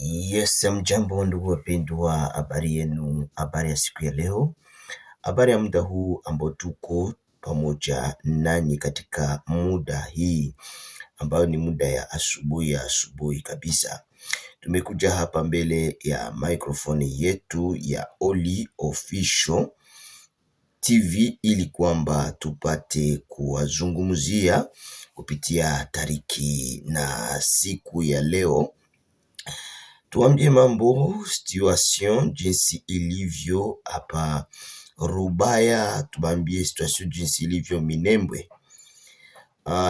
Yes, mjambo ndugu wapendwa, habari yenu, habari ya siku ya leo, habari ya muda huu ambao tuko pamoja nanyi katika muda hii ambayo ni muda ya asubuhi kabisa. Tumekuja hapa mbele ya microphone yetu ya Holly Official TV ili kwamba tupate kuwazungumzia kupitia tariki na siku ya leo. Tuambie mambo situation jinsi ilivyo hapa Rubaya, tuambie situation jinsi ilivyo Minembwe.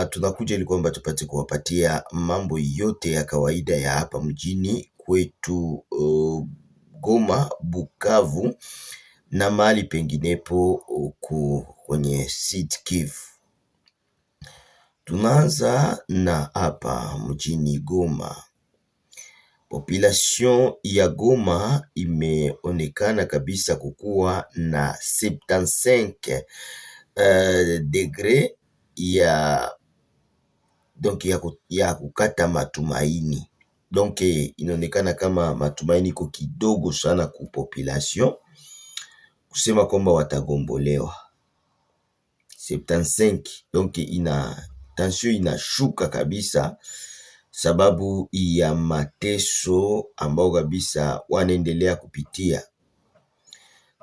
Tunakuja ili kwamba tupate kuwapatia mambo yote ya kawaida ya hapa mjini kwetu, Goma, Bukavu na mahali penginepo kwenye Sud Kivu. Tunaanza na hapa mjini Goma. Population ya Goma imeonekana kabisa kukuwa na 75 degree ya kukata matumaini. Donc inaonekana kama matumaini iko kidogo sana ku population kusema kwamba watagombolewa 75. Donc tension inashuka kabisa sababu ya mateso ambao kabisa wanaendelea kupitia.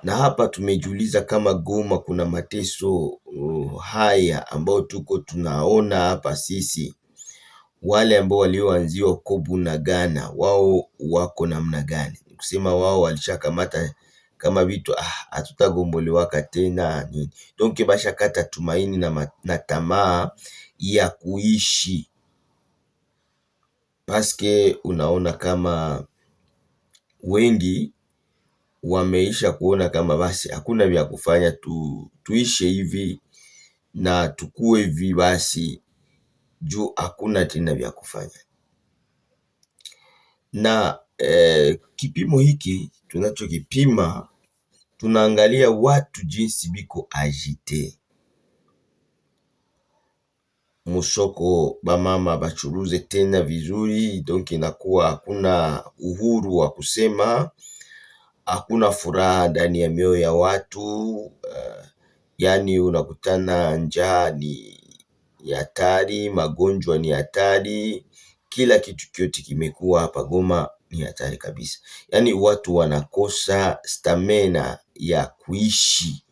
Na hapa tumejiuliza kama Goma kuna mateso haya ambao tunaona hapa sisi, wale ambao walioanziwa Kobu na Ghana, wao wako namna gani? Kusema wao walishakamata kama vitu hatutagombolewaka tena nini. Donc bashakata tumaini na tamaa ya kuishi. Paske unaona kama wengi wameisha kuona kama basi hakuna vya kufanya, tuishe hivi na tukue hivi basi, juu hakuna tena vya kufanya. Na kipimo hiki tunachokipima, tunaangalia watu jinsi biko agite musoko, bamama bachuruze tena vizuri. Donc inakuwa hakuna uhuru wa kusema, hakuna furaha ndani ya mioyo ya watu. Yani unakutana njaa ni hatari, magonjwa ni hatari, kila kitu kyote kimekuwa hapa Goma ni hatari kabisa. Yani watu wanakosa stamina ya kuishi,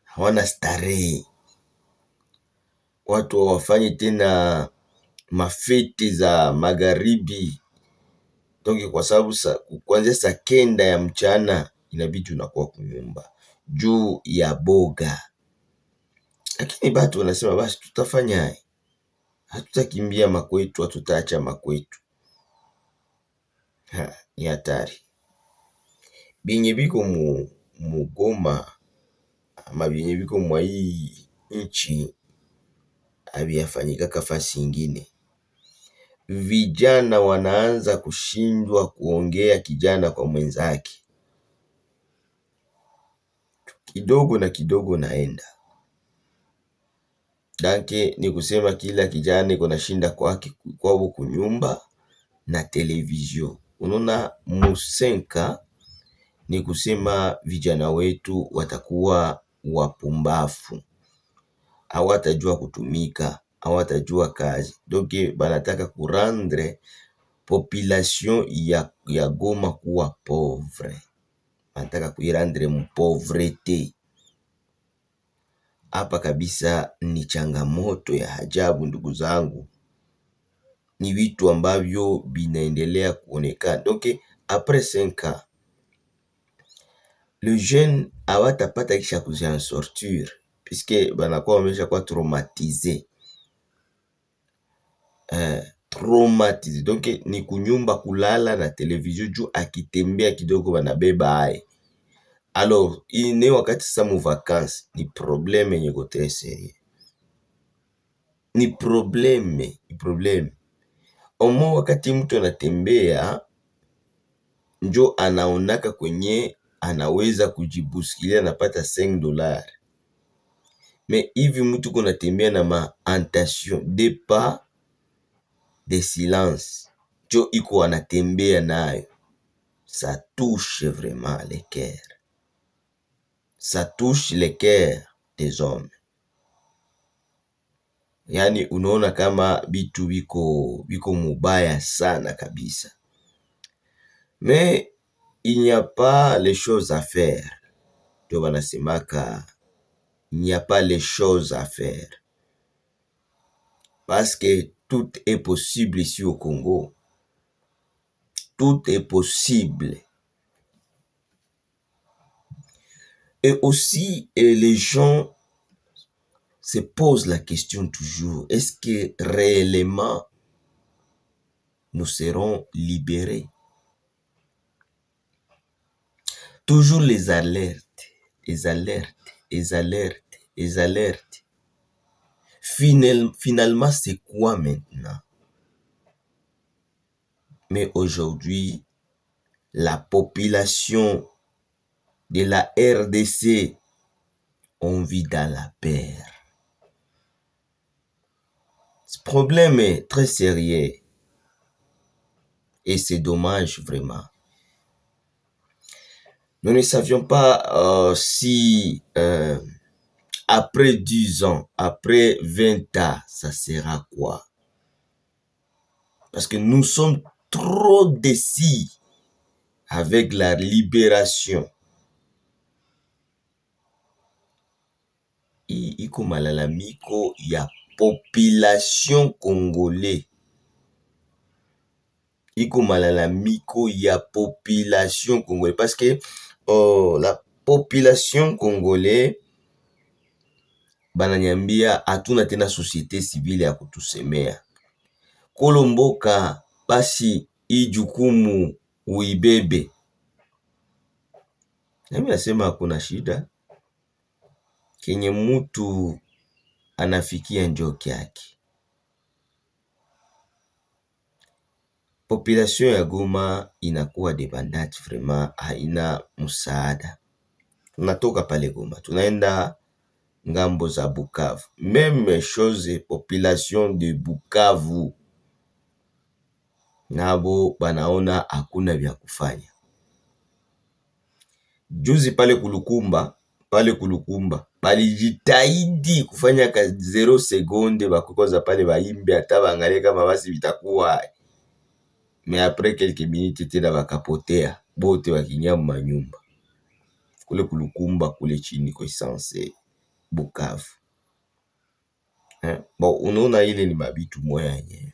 hawana starehe. Watu hawafanyi tena mafete za magharibi. Donc kwa sababu kuanzia saa 9 ya mchana inabidi unakuwa kunyumba juu ya boga. Lakini batu wanasema basi tutafanya, hatutakimbia makwetu, hatutaacha makwetu. Ni hatari. Binye biko mu Goma ama binye biko mwa hii nchi haviyafanyika kafasi ingine. Vijana wanaanza kushindwa kuongea kijana kwa mwenzake, kidogo na kidogo naenda. Danke ni kusema kila kijana iko na shinda kwao kunyumba na televizio. Unaona musenka ni kusema vijana wetu watakuwa wapumbafu, hawatajua kutumika, hawatajua kazi. Donc banataka kurandre population ya Goma kuwa pauvre, banataka kuirandre mpovrete. Hapa kabisa ni changamoto ya ajabu ndugu zangu, ni vitu ambavyo binaendelea kuonekana. Donc après 5 ans le jeune hawatapata kisha kuzian sortir puisque banakuwa wamesha kuwa traumatisé. Donc ni kunyumba, kulala na televizio juu akitembea kidogo banabeba aye. Alors ini wakati sasa mu vacances ni probleme yenye kote seri, ni probleme. Omo wakati mtu anatembea njo anaonaka kwenye anaweza kujibusikilia napata $5. Mais hivi mtu kunatembea na ma tentation de pas de silence, njo iko wanatembea nayo, ça touche vraiment les cœurs, ça touche les cœurs des hommes. Yani unaona kama bitu biko mubaya sana kabisa. Mais il n'y a pas les choses à faire. Ndio wanasemaka il n'y a pas les choses à faire. Parce que tout est possible ici au Congo. Tout est possible. Et aussi, les gens se posent la question toujours, est-ce que réellement nous serons libérés? Toujours les alertes, les alertes, les alertes, les alertes. Finalement, c'est quoi maintenant? Mais aujourd'hui, la population de la RDC, on vit dans la peur. Ce problème est très sérieux et c'est dommage vraiment. Nous ne savions pas si après 10 ans, après 20 ans, ça sera quoi? Parce que nous sommes trop décis avec la libération. Iko malalamiko ya population congolais. Iko malalamiko ya population congolais. Parce que la population congolais bananyambia hatuna tena société civile ya kutusemea. Kolomboka basi ijukumu uibebe. Nami nasema hakuna shida. Kenye mtu anafikia njoki yake. Population ya Goma inakuwa dependante vraiment, haina msaada. Tunatoka pale Goma, tunaenda ngambo za Bukavu. Même chose population de Bukavu. Nabo banaona hakuna vya kufanya. Juzi pale Kulukumba, balijitahidi kufanya ka 0 seconde bakukoza pale baimbi hata baangalie kama basi vitakuwa. Mais après quelques minutes tena bakapotea, bote wakinyama manyumba. Kule Kulukumba kule chini kwa essence Bukavu. Bon, unaona ile ni mabitu moya yenyewe.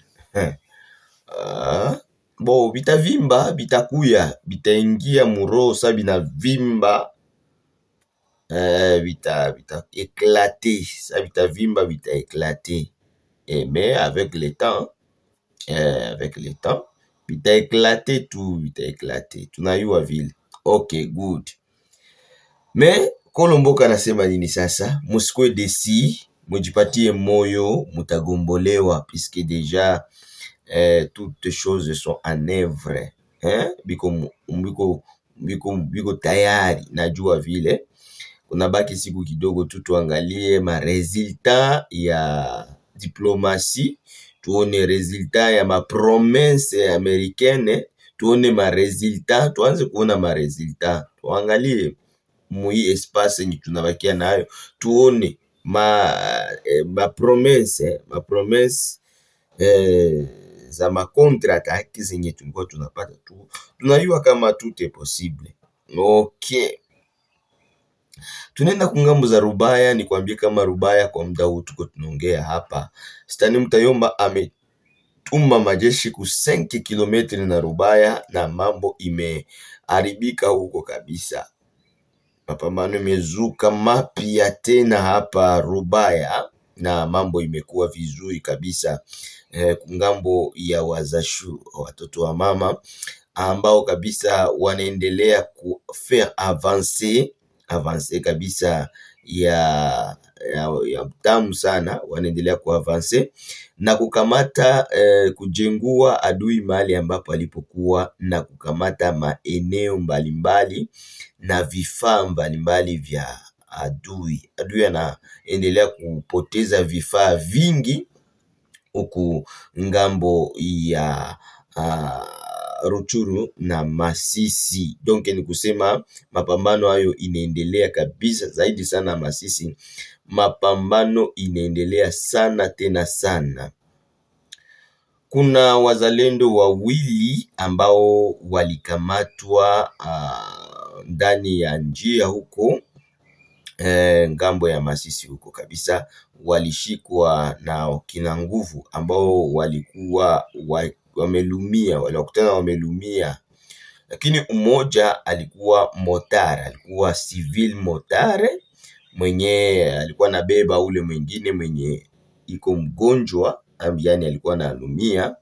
Bon, bitavimba, bitakuya, bitaingia muro, sa binavimba, bita éclater, sa bitavimba, bita éclater. Mais avec le temps, bita éclater tout, bita éclater. Tunayua vile. Ok, good. Mais Kolomboka nasema nini sasa? Musikwe desi, mujipatie moyo, mutagombolewa, puisque déjà toutes choses sont en œuvre. Biko tayari, najua vile. Kunabaki siku kidogo tu tuangalie ma resultat ya diplomatie, tuone resultat ya ma promesse américaine, tuone ma resultat, tuanze kuona ma resultat. Tuangalie mui espace ni tunabakia nayo, tuone ma promesse za ma contre-attaque zenye tulikuwa tunapata tu. Tunajua kama tout est possible. Okay. Tunaenda kungambo za Rubaya, ni kuambie kama Rubaya kwa muda huu tuko tunaongea hapa. Stani Mutayomba ametuma majeshi ku 5 km na Rubaya na mambo imeharibika huko kabisa. Mapambano imezuka mapya tena hapa Rubaya na mambo imekuwa vizuri kabisa. Kungambo ya wazashu, watoto wa mama ambao kabisa wanaendelea ku faire avancer kabisa ya tamu sana, wanaendelea ku avancer na kukamata kujengua adui mahali ambapo alipokuwa na kukamata maeneo mbalimbali na vifaa mbalimbali vya adui. Adui anaendelea kupoteza vifaa vingi huku ngambo ya Ruchuru na Masisi. Donc ni kusema mapambano hayo inaendelea kabisa zaidi sana Masisi. Mapambano inaendelea sana tena sana. Kuna wazalendo wawili ambao walikamatwa ndani ya njia huko ngambo ya Masisi huko kabisa, walishikwa na kina nguvu ambao walikuwa wamelumia, walikutana wamelumia, lakini mmoja alikuwa motare, alikuwa civil motare mwenye alikuwa nabeba ule mwingine mwenye iko mgonjwa, yani alikuwa analumia,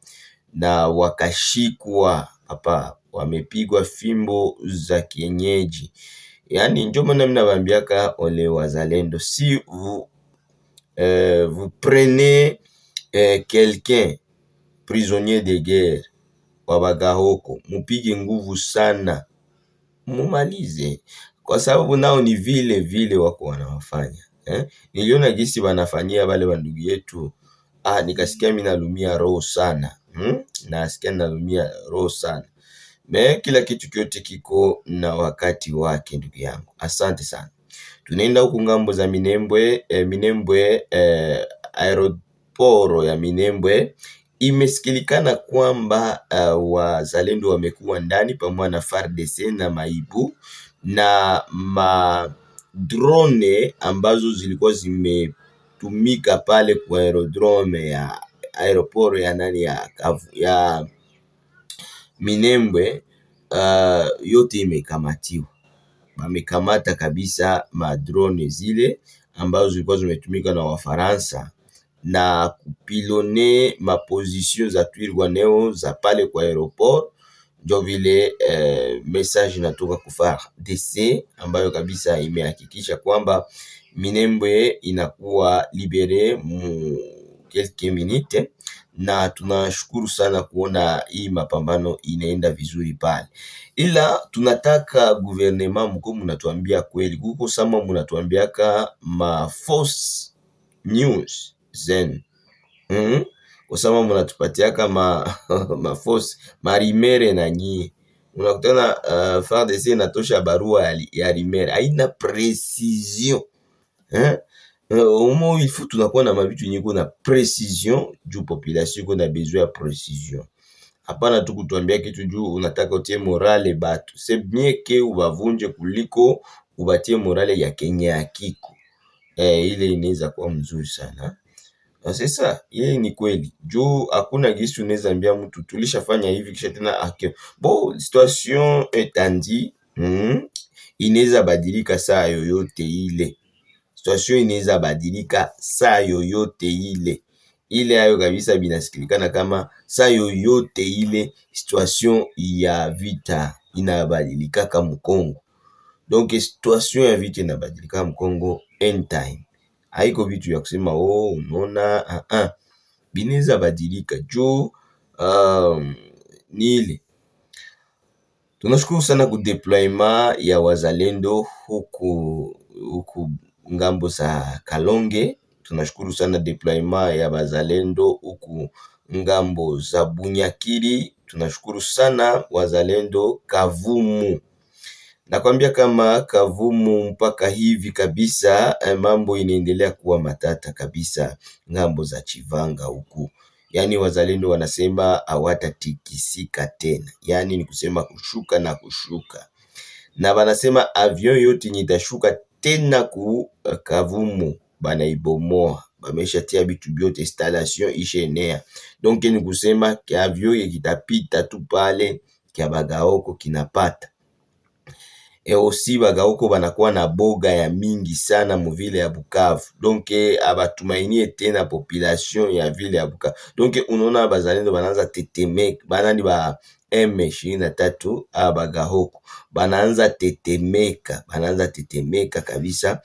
na wakashikwa hapa, wamepigwa fimbo za kienyeji. Yani ndio maana mimi nawaambiaka ole wazalendo, si vous prenez quelqu'un prisonnier de guerre wa Bagahoko, mupige nguvu sana mumalize, kwa sababu nao ni vile vile wako wanawafanya. Niliona gisi wanafanyia wale wandugu yetu, nikasikia mimi nalumia roho sana, nasikia nalumia roho sana. Kila kitu kyote kiko na wakati wake, ndugu yangu. Asante sana. Tunaenda huku ngambo za Minembwe. Minembwe, aeroporo ya Minembwe imesikilikana kwamba wazalendo wamekuwa ndani pamoja na FARDC na maibu na drone ambazo zilikuwa zimetumika pale kwa aerodrome ya aeroporo ya nani ya Minembwe, yote imekamatiwa. Wamekamata kabisa madrone zile ambazo zilikuwa zimetumika na Wafaransa na kupilone maposition za Twirwaneho za pale kwa aeroport. Ndio vile message inatoka kwa FARDC ambayo kabisa imehakikisha kwamba Minembwe inakuwa libere mu quelques minutes, na tunashukuru sana kuona hii mapambano inaenda vizuri pale. Ila tunataka gouvernement mko mnatuambia kweli, kuko sama mnatuambiaka ma false news zen, kwa sama mnatupatiaka ma false marimere, na nyie unakutana FARDC inatosha barua ya rimere haina precision. Omo il faut tunakuwa na mabitu nyiko na precision juu population iko na besoin ya precision. Hapana tu kutuambia kitu juu unataka utie morale batu. C'est bien que ubavunje kuliko ubatie morale ya Kenya akiko. Ile inaweza kuwa mzuri sana. Sasa ile ni kweli. Juu hakuna gisi unaweza ambia mtu tulishafanya hivi kisha tena situation etandi, inaweza badilika saa yoyote ile. Situation inaweza badilika saa yoyote ile. Ile hayo kabisa binasikilikana kama saa yoyote ile situation ya vita inabadilika kama Kongo. Donc situation ya vita inabadilika kama Kongo anytime. Haiko vitu ya kusema unaona, binaweza badilika juu ni ile. Tunashukuru sana ku deployment ya wazalendo huku ngambo za Kalonge. Tunashukuru sana deployment ya wazalendo huku ngambo za Bunyakiri. Tunashukuru sana wazalendo Kavumu. Nakwambia kama Kavumu mpaka hivi kabisa mambo inaendelea kuwa matata kabisa ngambo za Chivanga huku. Yani wazalendo wanasema hawatatikisika tena. Yani ni kusema kushuka na kushuka. Na wanasema avion yote nitashuka tena ku Kavumu banaibomoa. Bameshatia bitu byote, installation ishenea. Donc ni kusema kia avion kitapita tu pale kia Bagahoko kinapata. Aussi Bagahoko banakuwa na boga ya mingi sana mu vile ya Bukavu. Donc abatumainie tena population ya vile ya Bukavu. Donc unaona bazalendo banaanza tetemeka, banani ba M23 Bagahoko banaanza tetemeka kabisa.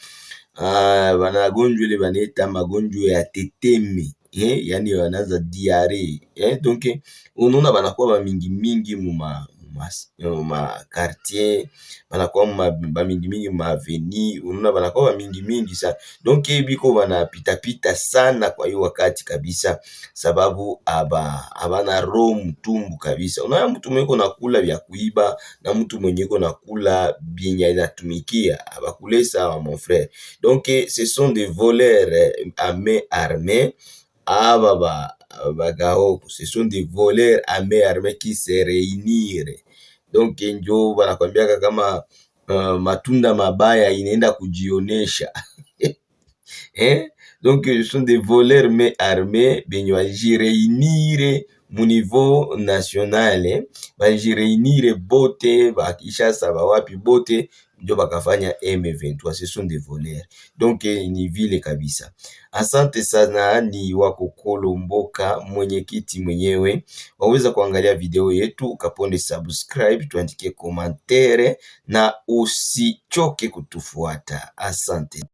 Banagonjwa ile baneta magonjwa ya tetemi, yani wanaanza diare. Donc unaona banakuwa ba mingi mu ma quartier, banakuwa ba mingi mingi ma avenue, unaona banakuwa ba mingi mingi sana. Donc biko banapita pita sana kwa hiyo wakati kabisa, sababu abana roho mtumbu kabisa. Unaona mtu mwenye iko nakula vya kuiba na mtu mwenye iko nakula bienya inatumikia abakule sawa mon frère. Donc ce sont des voleurs à main armée. Aba bagaoko ce sont des voleurs à main armée qui se réunir. Donc njo banakwambiaka kama matunda mabaya inaenda kujionesha. Donc ce sont des voleurs main armée benye bajireunire mu niveau national, bajireunire bote bakishasa bawapi bote ndio bakafanya M23. Ce sont des voleurs. Donc ni vile kabisa. Asante sana, ni wako Kolo Mboka, mwenyekiti mwenyewe. Waweza kuangalia video yetu ukaponde subscribe, tuandike komantere na usichoke kutufuata. Asante.